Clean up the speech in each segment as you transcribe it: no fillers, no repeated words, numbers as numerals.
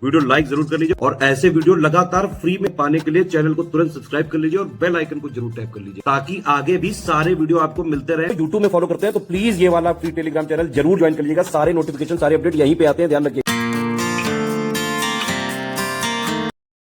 Video like जरूर कर लीजिए और ऐसे वीडियो लगातार फ्री में पाने के लिए चैनल को तुरंत सब्सक्राइब कर लीजिए और बेल आइकन को जरूर टैप कर लीजिए ताकि आगे भी सारे वीडियो आपको मिलते रहे। यूट्यूब में फॉलो करते हैं तो प्लीज ये वाला फ्री टेलीग्राम चैनल जरूर ज्वाइन कर लीजिएगा। सारे नोटिफिकेशन सारे अपडेट यहीं पे आते हैं, ध्यान रखिए।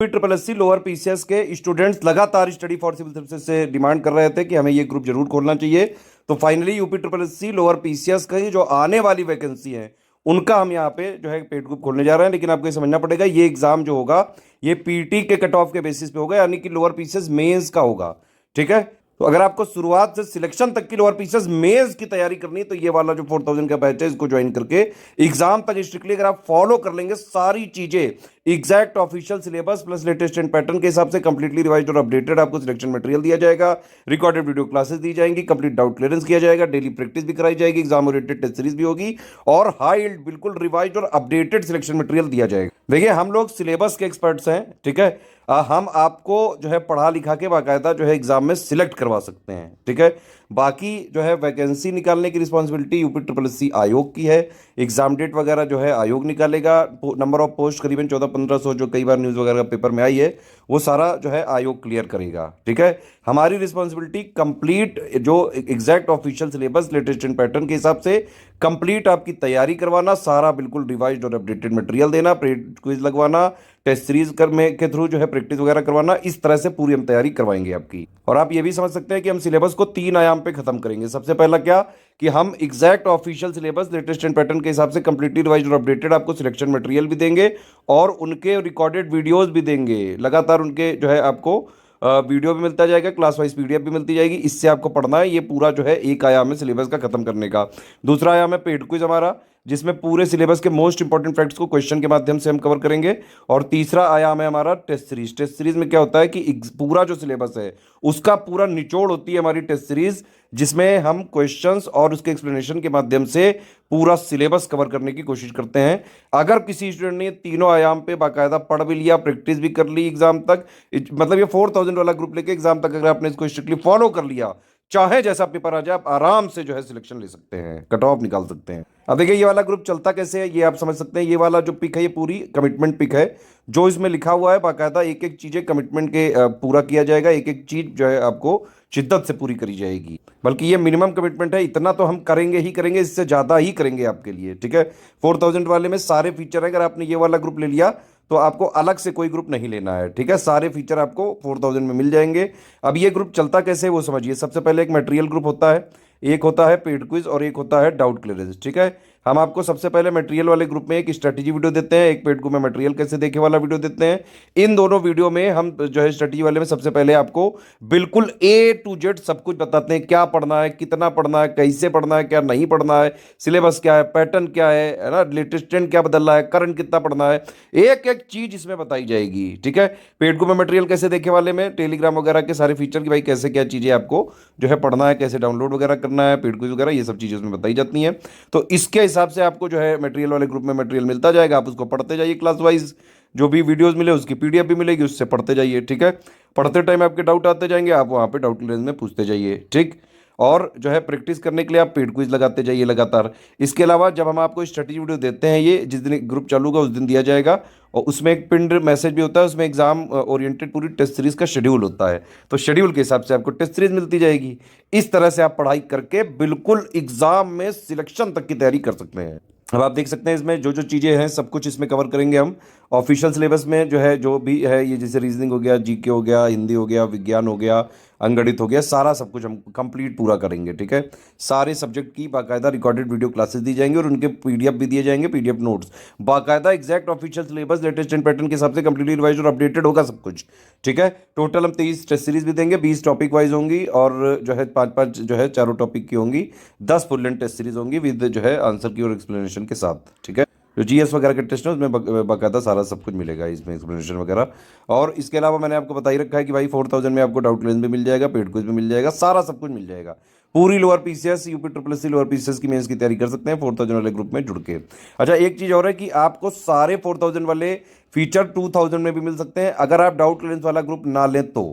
ट्रिपल एससी लोअर पीसीएस के स्टूडेंट्स लगातार स्टडी फॉर सिविल सर्विसेज से डिमांड कर रहे थे कि हमें ये ग्रुप जरूर खोलना चाहिए। तो finally UP triple SC lower PCS का जो आने वाली वैकेंसी है उनका हम यहाँ पे जो है पेड ग्रुप खोलने जा रहे हैं। लेकिन आपको ये समझना पड़ेगा ये एग्जाम जो होगा ये पीटी के कट ऑफ के बेसिस पे होगा, यानी कि लोअर पीसीएस मेंस का होगा। ठीक है, तो अगर आपको शुरुआत से सिलेक्शन तक की लोअर पीसीएस मेंस की तैयारी करनी है तो ये वाला जो 4000 का बैच है इसको ज्वाइन करके एग्जाम तक स्ट्रिक्टली अगर आप फॉलो कर लेंगे सारी चीजें exact official syllabus plus latest and pattern के हिसाब से कंप्लीटली रिवाइज्ड और अपडेटेड आपको सिलेक्शन मटेरियल दिया जाएगा, रिकॉर्डेड वीडियो क्लासेस दी जाएंगी, कंप्लीट डाउट क्लियरेंस किया जाएगा, डेली प्रैक्टिस भी कराई जाएगी, एग्जाम ओरिएंटेड टेस्ट सीरीज भी होगी और हाई बिल्कुल रिवाइज्ड और अपडेटेड सिलेक्शन मटेरियल दिया जाएगा। देखिए हम लोग सिलेबस के एक्सपर्ट्स हैं, ठीक है, हम आपको जो है पढ़ा लिखा के बाकायदा जो है एग्जाम में सिलेक्ट करवा सकते हैं। ठीक है, बाकी जो है वैकेंसी निकालने की रिस्पांसिबिलिटी यूपी ट्रिपल एससी आयोग की है। एग्जाम डेट वगैरह जो है आयोग निकालेगा। नंबर ऑफ पोस्ट करीबन 1400-1500 जो कई बार न्यूज़ वगैरह पेपर में आई है वो सारा जो है आयोग क्लियर करेगा। ठीक है, हमारी रिस्पांसिबिलिटी कंप्लीट जो exact official syllabus latest and pattern के हिसाब से कंप्लीट आपकी तैयारी करवाना, सारा बिल्कुल रिवाइज्ड और अपडेटेड मटेरियल देना, क्विज लगवाना, टेस्ट सीरीज के थ्रू जो है प्रैक्टिस वगैरह करवाना, इस तरह से पूरी हम तैयारी करवाएंगे आपकी। और आप ये भी समझ सकते हैं कि हम सिलेबस को 3 आयाम पे खत्म करेंगे। सबसे पहला क्या कि हम exact official syllabus latest and pattern के हिसाब से कंप्लीटली रिवाइज्ड और अपडेटेड आपको सिलेक्शन मटेरियल भी देंगे और उनके रिकॉर्डेड वीडियोस भी देंगे। लगातार उनके जो है आपको वीडियो भी मिलता जाएगा, क्लास वाइज पीडीएफ भी मिलती जाएगी। इससे आपको पढ़ना है, ये पूरा जो है एक आयाम है सिलेबस का खत्म करने का। दूसरा आयाम है पेड क्विज हमारा, जिसमें पूरे सिलेबस के मोस्ट इंपॉर्टेंट फैक्ट्स को क्वेश्चन के माध्यम से हम कवर करेंगे। और तीसरा आयाम है हमारा टेस्ट सीरीज। टेस्ट सीरीज में क्या होता है कि पूरा जो सिलेबस है उसका पूरा निचोड़ होती है हमारी टेस्ट सीरीज, जिसमें हम क्वेश्चंस और उसके एक्सप्लेनेशन के माध्यम से पूरा सिलेबस कवर करने की कोशिश करते हैं। अगर किसी स्टूडेंट ने तीनों आयाम पे बाकायदा पढ़ भी लिया, प्रैक्टिस भी कर ली एग्जाम तक, मतलब ये 4000 वाला ग्रुप लेके एग्जाम तक अगर आपने इसको स्ट्रिक्टली फॉलो कर लिया, चाहे जैसा पेपर आ जाए आप आराम से जो है सिलेक्शन ले सकते हैं, कट ऑफ निकाल सकते हैं। अब देखिए ये वाला ग्रुप चलता कैसे है ये आप समझ सकते हैं। ये वाला जो पिक है ये पूरी कमिटमेंट पिक है। जो इसमें लिखा हुआ है बाकायदा एक एक चीजें कमिटमेंट के पूरा किया जाएगा, एक एक चीज जो है आपको शिद्दत से पूरी करी जाएगी। बल्कि ये मिनिमम कमिटमेंट है, इतना तो हम करेंगे ही करेंगे, इससे ज़्यादा ही करेंगे आपके लिए। ठीक है, 4000 वाले में सारे फीचर है। अगर आपने ये वाला ग्रुप ले लिया तो आपको अलग से कोई ग्रुप नहीं लेना है। ठीक है, सारे फीचर आपको 4000 में मिल जाएंगे। अब ये ग्रुप चलता कैसे वो समझिए। सबसे पहले एक मटेरियल ग्रुप होता है, एक होता है पेड क्विज और एक होता है डाउट क्लियरेंस। ठीक है, हम आपको सबसे पहले मटेरियल वाले ग्रुप में एक स्ट्रेटेजी वीडियो देते हैं, एक पेड ग्रुप में मटेरियल कैसे देखे वाला वीडियो देते हैं। इन दोनों वीडियो में हम जो है स्ट्रेटेजी वाले में सबसे पहले आपको बिल्कुल A to Z सब कुछ बताते हैं, क्या पढ़ना है, कितना पढ़ना है, कैसे पढ़ना है, क्या नहीं पढ़ना है, सिलेबस क्या है, पैटर्न क्या है ना, लेटेस्ट ट्रेंड क्या बदल रहा है, करंट कितना पढ़ना है, एक एक चीज इसमें बताई जाएगी। ठीक है, पेड ग्रुप में मटेरियल कैसे देखे वाले में टेलीग्राम वगैरह के सारे फीचर की भाई कैसे क्या चीजें आपको जो है पढ़ना है, कैसे डाउनलोड वगैरह करना है, पेड क्विज वगैरह ये सब चीजें उसमें बताई जाती हैं। तो इसके हिसाब से आपको जो है मटेरियल वाले ग्रुप में मटेरियल मिलता जाएगा, आप उसको पढ़ते जाइए क्लास वाइज। जो भी वीडियोस मिले उसकी पीडीएफ भी मिलेगी, उससे पढ़ते जाइए। ठीक है, पढ़ते टाइम आपके डाउट आते जाएंगे, आप वहाँ पे डाउट क्लियरेंस में पूछते जाइए। ठीक, और जो है प्रैक्टिस करने के लिए आप पेड क्विज लगाते जाइए लगातार। इसके अलावा जब हम आपको स्ट्रेटेजी वीडियो देते हैं, ये जिस दिन ग्रुप चालू होगा उस दिन दिया जाएगा और उसमें एक पिंड मैसेज भी होता है, उसमें एग्जाम ओरिएंटेड पूरी टेस्ट सीरीज का शेड्यूल होता है। तो शेड्यूल के हिसाब से आपको टेस्ट सीरीज मिलती जाएगी। इस तरह से आप पढ़ाई करके बिल्कुल एग्जाम में सिलेक्शन तक की तैयारी कर सकते हैं। अब आप देख सकते हैं इसमें जो जो चीज़ें हैं सब कुछ इसमें कवर करेंगे हम। ऑफिशियल सिलेबस में जो है जो भी है ये जैसे रीजनिंग हो गया, जीके हो गया, हिंदी हो गया, विज्ञान हो गया, अंगणित हो गया, सारा सब कुछ हम कंप्लीट पूरा करेंगे। ठीक है, सारे सब्जेक्ट की बाकायदा रिकॉर्डेड वीडियो क्लासेस दी जाएंगी और उनके पीडीएफ भी दिए जाएंगे, पीडीएफ नोट्स बाकायदा exact official syllabus latest and pattern के हिसाब से कंप्लीटली रिवाइज और अपडेटेड होगा सब कुछ। ठीक है, टोटल हम 23 टेस्ट सीरीज भी देंगे, 20 टॉपिक वाइज होंगी और जो है 5-5 जो है चारों टॉपिक की होंगी, 10 फुल लेंथ टेस्ट सीरीज होंगी विद जो है आंसर की और एक्सप्लेनेशन के साथ। ठीक है, जो जीएस वगैरह के टेस्ट है उसमें बाकायदा सारा सब कुछ मिलेगा इसमें एक्सप्लेनेशन वगैरह। और इसके अलावा मैंने आपको बता ही रखा है कि भाई 4000 में आपको डाउट क्लियरेंस भी मिल जाएगा, पेड क्विज भी मिल जाएगा, सारा सब कुछ मिल जाएगा। पूरी lower PCS UP triple SC lower PCS की मेंस की तैयारी कर सकते हैं 4000 वाले ग्रुप में जुड़ के। अच्छा, एक चीज़ और है कि आपको सारे 4000 वाले फीचर 2000 में भी मिल सकते हैं अगर आप डाउट क्लियरेंस वाला ग्रुप ना लें तो।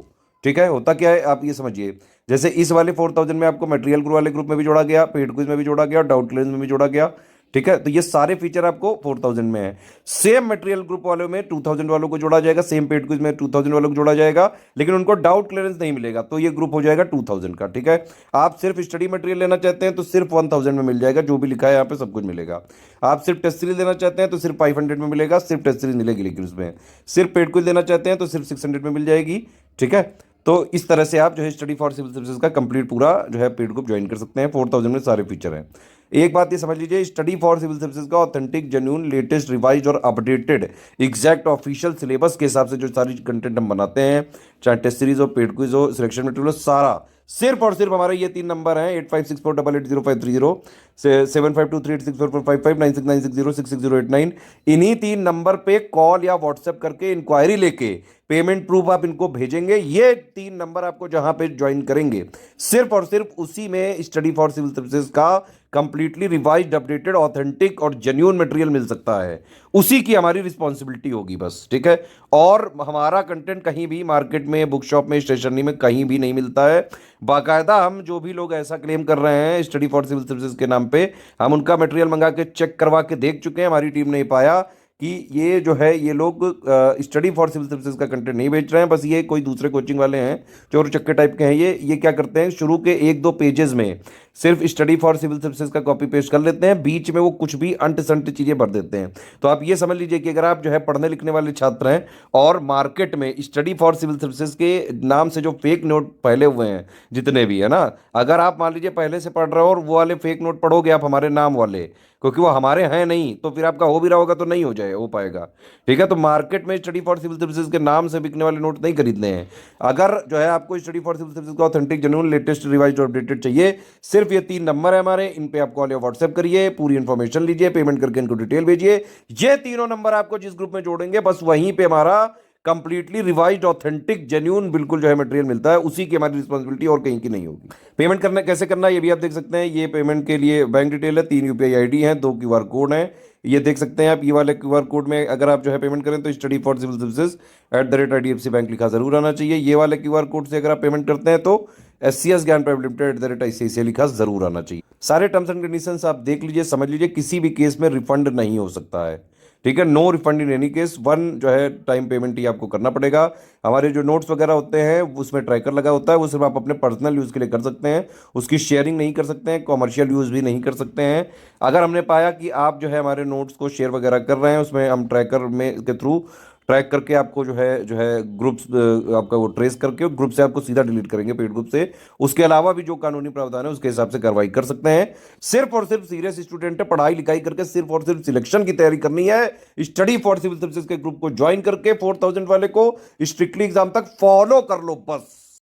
ठीक है, होता क्या है आप ये समझिए, जैसे इस वाले 4000 में आपको मटेरियल ग्रुप वाले ग्रुप में भी जोड़ा गया, पेड क्विज में भी जोड़ा गया और डाउट क्लियरेंस में भी जोड़ा गया। ठीक है, तो ये सारे फीचर आपको 4000 में है। सेम मटेरियल ग्रुप वालों में 2000 वालों को जोड़ा जाएगा, सेम पेड क्विज में 2000 वालों को जोड़ा जाएगा, लेकिन उनको डाउट क्लियरेंस नहीं मिलेगा, तो ये ग्रुप हो जाएगा 2000 का। ठीक है, आप सिर्फ स्टडी मटेरियल लेना चाहते हैं तो सिर्फ 1000 में मिल जाएगा, जो भी लिखा है यहाँ पे सब कुछ मिलेगा। आप सिर्फ टेस्ट सीरीज लेना चाहते हैं तो सिर्फ 500 में मिलेगा, सिर्फ टेस्ट सीरीज मिलेगी, लेकिन उसमें सिर्फ पेड क्विज लेना चाहते हैं तो सिर्फ 600 में मिल जाएगी। ठीक है, तो इस तरह से आप जो है स्टडी फॉर सिविल सर्विसेज का कंप्लीट पूरा जो है पेड ग्रुप ज्वाइन कर सकते हैं। 4000 में सारे फीचर हैं। एक बात ये समझ लीजिए, स्टडी फॉर सिविल सर्विसेज का ऑथेंटिक, जेन्युइन, लेटेस्ट, रिवाइज और अपडेटेड एग्जैक्ट ऑफिशियल सिलेबस के हिसाब से जो सारी कंटेंट हम बनाते हैं, चाहे टेस्ट सीरीज हो, पेड क्विज हो, सिलेक्शन मटेरियल हो, सारा सिर्फ और सिर्फ हमारे ये 3 नंबर हैं 8564880530, 7523864455, 9696066089, इन्हीं 3 नंबर पे कॉल या व्हाट्सएप करके इंक्वायरी लेके पेमेंट प्रूफ आप इनको भेजेंगे। ये 3 नंबर आपको जहां पे ज्वाइन करेंगे, सिर्फ और सिर्फ उसी में स्टडी फॉर सिविल सर्विसेज का कंप्लीटली रिवाइज्ड, अपडेटेड, ऑथेंटिक और जेन्युइन मटेरियल मिल सकता है। उसी की हमारी रिस्पॉन्सिबिलिटी होगी बस। ठीक है, और हमारा कंटेंट कहीं भी मार्केट में, बुक शॉप में, स्टेशनरी में कहीं भी नहीं मिलता है। बाकायदा हम जो भी लोग ऐसा क्लेम कर रहे हैं स्टडी फॉर सिविल सर्विसेज के नाम पे, हम उनका मटेरियल मंगा के चेक करवा के देख चुके हैं। हमारी टीम ने पाया कि ये जो है ये लोग स्टडी फॉर सिविल सर्विसेज का कंटेंट नहीं बेच रहे हैं, बस ये कोई दूसरे कोचिंग वाले हैं, चोर चक्के टाइप के हैं। ये क्या करते हैं, शुरू के 1-2 पेजेस में सिर्फ स्टडी फॉर सिविल सर्विसेज का कॉपी पेस्ट कर लेते हैं, बीच में वो कुछ भी अंट संट चीजें भर देते हैं। तो आप ये समझ लीजिए कि अगर आप जो है पढ़ने लिखने वाले छात्र हैं और मार्केट में स्टडी फॉर सिविल सर्विसेज के नाम से जो फेक नोट फैले हुए हैं जितने भी है ना, अगर आप मान लीजिए पहले से पढ़ रहे हो और वो वाले फेक नोट पढ़ोगे आप हमारे नाम वाले, क्योंकि वो हमारे हैं नहीं, तो फिर आपका हो भी रहा होगा तो नहीं हो पाएगा। ठीक है, तो मार्केट में स्टडी फॉर सिविल सर्विसेज के नाम से बिकने वाले नोट नहीं खरीदने हैं। अगर जो है आपको स्टडी फॉर सिविल सर्विसेज का ऑथेंटिक, जेन्युइन, लेटेस्ट, रिवाइज्ड और अपडेटेड चाहिए, सिर्फ ये 3 नंबर है हमारे, इन पे आप कॉल या व्हाट्सएप करिए, पूरी इंफॉर्मेशन लीजिए, पेमेंट करके इनको डिटेल भेजिए। ये तीनों नंबर आपको जिस ग्रुप में जोड़ेंगे, बस वहीं पे हमारा कंप्लीटली रिवाइज्ड, ऑथेंटिक, जेन्युइन बिल्कुल जो है मटेरियल मिलता है, उसी की हमारी रिस्पॉन्सिबिलिटी और कहीं की नहीं होगी। पेमेंट करना कैसे करना है ये भी आप देख सकते हैं। ये पेमेंट के लिए बैंक डिटेल है, 3 यूपीआई आईडी है, 2 क्यूआर कोड है, ये देख सकते हैं आप। ये वाले क्यूआर कोड में अगर आप जो है पेमेंट करें तो study for civil services @IDFC bank लिखा जरूर आना चाहिए। ये वाले क्यूआर कोड से अगर आप पेमेंट करते हैं तो SCS ज्ञान प्राइवेट लिमिटेड @ICICI लिखा जरूर आना चाहिए। सारे टर्म्स एंड कंडीशंस आप देख लीजिए, समझ लीजिए, किसी भी केस में रिफंड नहीं हो सकता है। ठीक है, no refund in any case, 1 जो है टाइम पेमेंट ही आपको करना पड़ेगा। हमारे जो नोट्स वगैरह होते हैं उसमें ट्रैकर लगा होता है, वो सिर्फ आप अपने पर्सनल यूज़ के लिए कर सकते हैं, उसकी शेयरिंग नहीं कर सकते हैं, कॉमर्शियल यूज़ भी नहीं कर सकते हैं। अगर हमने पाया कि आप जो है हमारे नोट्स को शेयर वगैरह कर रहे हैं, उसमें हम ट्रैकर में के थ्रू ट्रैक करके आपको जो है ग्रुप्स आपका वो ट्रेस करके ग्रुप से आपको सीधा डिलीट करेंगे, पेड ग्रुप से। उसके अलावा भी जो कानूनी प्रावधान है उसके हिसाब से कार्रवाई कर सकते हैं। सिर्फ और सिर्फ सीरियस स्टूडेंट है, पढ़ाई लिखाई करके सिर्फ और सिर्फ सिलेक्शन की तैयारी करनी है, स्टडी फॉर सिविल सर्विसेज के ग्रुप को ज्वाइन करके 4000 वाले को स्ट्रिक्टली एग्जाम तक फॉलो कर लो बस।